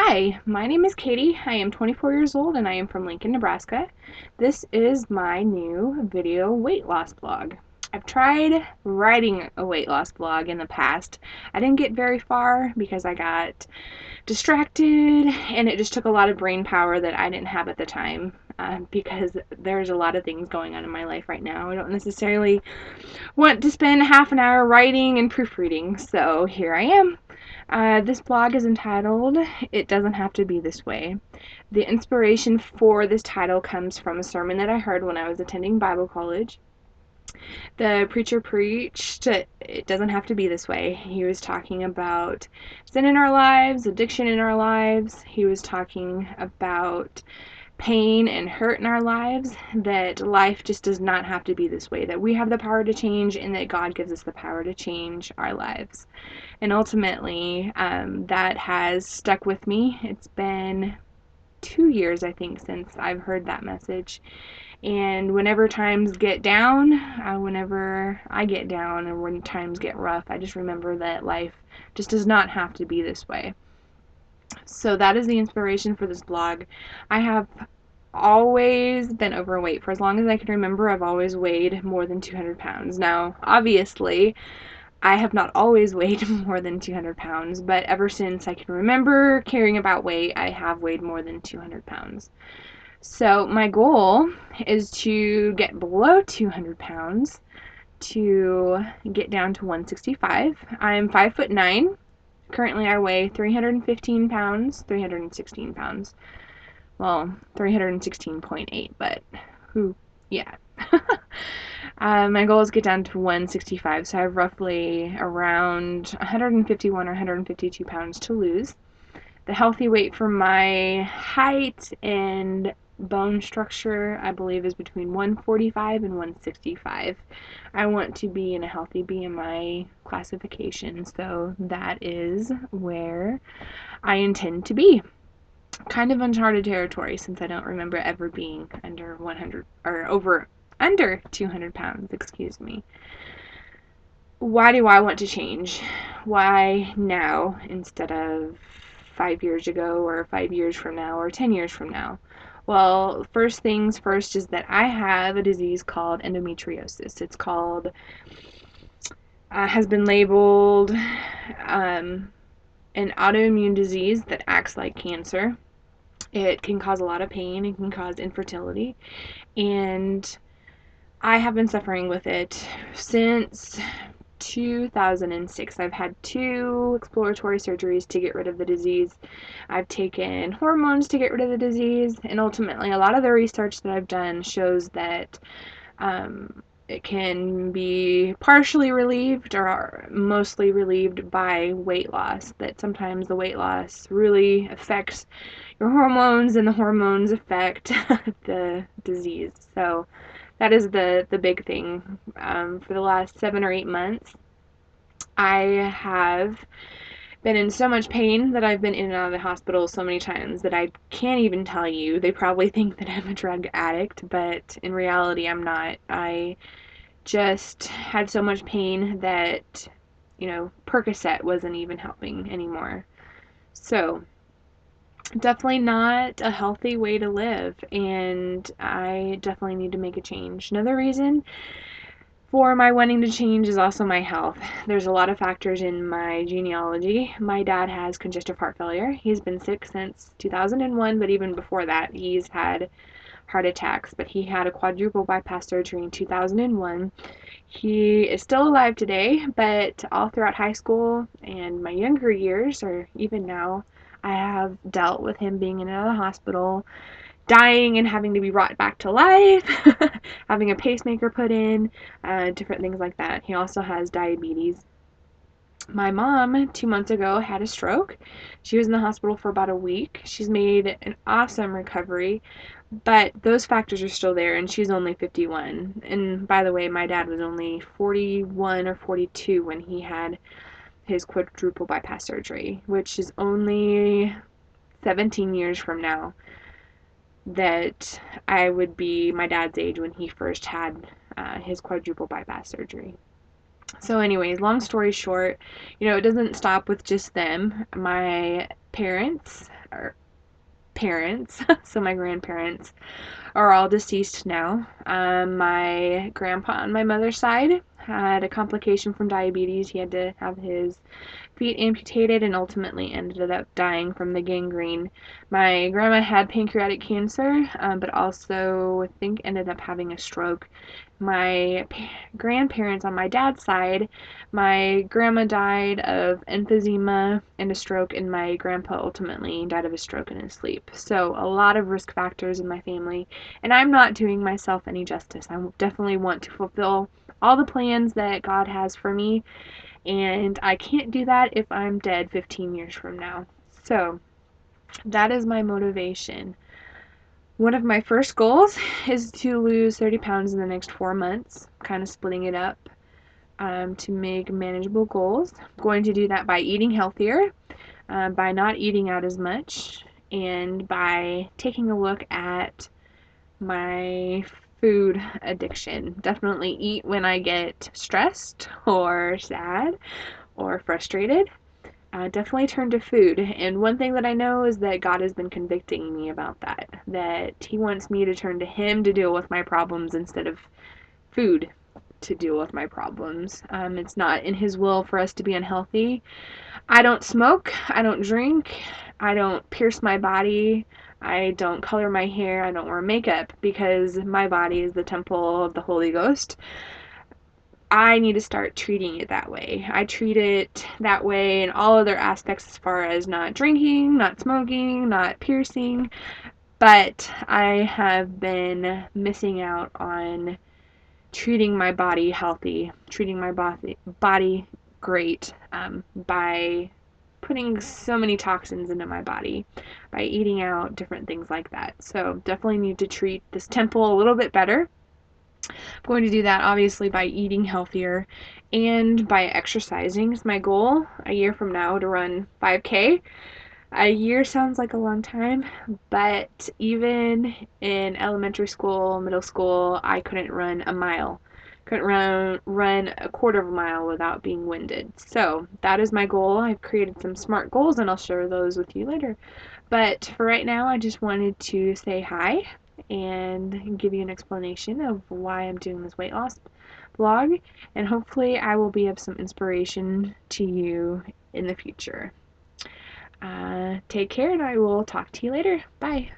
Hi, my name is Katie. I am 24 years old and I am from Lincoln, Nebraska. This is my new video weight loss blog. I've tried writing a weight loss blog in the past. I didn't get very far because I got distracted and it just took a lot of brain power that I didn't have at the time because there's a lot of things going on in my life right now. I don't necessarily want to spend half an hour writing and proofreading, so here I am. This blog is entitled It Doesn't Have to Be This Way. The inspiration for this title comes from a sermon that I heard when I was attending Bible college. The preacher preached, it doesn't have to be this way. He was talking about sin in our lives, addiction in our lives. He was talking about pain and hurt in our lives, that life just does not have to be this way, that we have the power to change and that God gives us the power to change our lives. And ultimately, that has stuck with me. It's been 2 years, I think, since I've heard that message. And whenever times get down, whenever I get down, or when times get rough, I just remember that life just does not have to be this way. So that is the inspiration for this blog. I have always been overweight. For as long as I can remember, I've always weighed more than 200 pounds. Now, obviously, I have not always weighed more than 200 pounds, but ever since I can remember caring about weight, I have weighed more than 200 pounds. So my goal is to get below 200 pounds, to get down to 165. I'm 5'9". Currently I weigh 315 pounds, 316 pounds. Well, 316.8, but who, yeah. My goal is to get down to 165, so I have roughly around 151 or 152 pounds to lose. The healthy weight for my height and bone structure, I believe, is between 145 and 165. I want to be in a healthy BMI classification, so that is where I intend to be. Kind of uncharted territory since I don't remember ever being under 100 or under 200 pounds, excuse me. Why do I want to change? Why now instead of 5 years ago or 5 years from now or 10 years from now? Well, first things first is that I have a disease called endometriosis. It's called, has been labeled an autoimmune disease that acts like cancer. It can cause a lot of pain, it can cause infertility, and I have been suffering with it since 2006. I've had 2 exploratory surgeries to get rid of the disease. I've taken hormones to get rid of the disease, and ultimately a lot of the research that I've done shows that it can be partially relieved or mostly relieved by weight loss, that sometimes the weight loss really affects your hormones and the hormones affect the disease. So that is the big thing. For the last 7 or 8 months, I have been in so much pain that I've been in and out of the hospital so many times that I can't even tell you. They probably think that I'm a drug addict, but in reality, I'm not. I just had so much pain that, Percocet wasn't even helping anymore. So, definitely not a healthy way to live, and I definitely need to make a change. Another reason for my wanting to change is also my health. There's a lot of factors in my genealogy. My dad has congestive heart failure. He's been sick since 2001, but even before that, he's had heart attacks. But he had a quadruple bypass surgery in 2001. He is still alive today, but all throughout high school and my younger years, or even now, I have dealt with him being in and out of the hospital, dying and having to be brought back to life, having a pacemaker put in, different things like that. He also has diabetes. My mom, 2 months ago, had a stroke. She was in the hospital for about a week. She's made an awesome recovery, but those factors are still there, and she's only 51. And by the way, my dad was only 41 or 42 when he had his quadruple bypass surgery, which is only 17 years from now that I would be my dad's age when he first had his quadruple bypass surgery. So anyways, long story short, it doesn't stop with just them. My parents our parents, so my grandparents, are all deceased now. My grandpa on my mother's side had a complication from diabetes. He had to have his feet amputated and ultimately ended up dying from the gangrene. My grandma had pancreatic cancer, but also I think ended up having a stroke. My grandparents on my dad's side, my grandma died of emphysema and a stroke, and my grandpa ultimately died of a stroke in his sleep. So a lot of risk factors in my family, and I'm not doing myself any justice. I definitely want to fulfill all the plans that God has for me, and I can't do that if I'm dead 15 years from now. So that is my motivation. One of my first goals is to lose 30 pounds in the next 4 months, kind of splitting it up to make manageable goals. I'm going to do that by eating healthier, by not eating out as much, and by taking a look at my food addiction. Definitely eat when I get stressed or sad or frustrated. Definitely turn to food. And one thing that I know is that God has been convicting me about that He wants me to turn to Him to deal with my problems instead of food to deal with my problems. It's not in His will for us to be unhealthy. I don't smoke, I don't drink, I don't pierce my body, I don't color my hair, I don't wear makeup because my body is the temple of the Holy Ghost. I need to start treating it that way. I treat it that way in all other aspects as far as not drinking, not smoking, not piercing, but I have been missing out on treating my body healthy, treating my body great by putting so many toxins into my body, by eating out, different things like that. So definitely need to treat this temple a little bit better. I'm going to do that obviously by eating healthier and by exercising is my goal a year from now to run 5K. A year sounds like a long time, but even in elementary school, middle school, I couldn't run a mile. Couldn't run a quarter of a mile without being winded. So that is my goal. I've created some SMART goals and I'll share those with you later. But for right now, I just wanted to say hi and give you an explanation of why I'm doing this weight loss vlog, and hopefully I will be of some inspiration to you in the future. Take care, and I will talk to you later. Bye.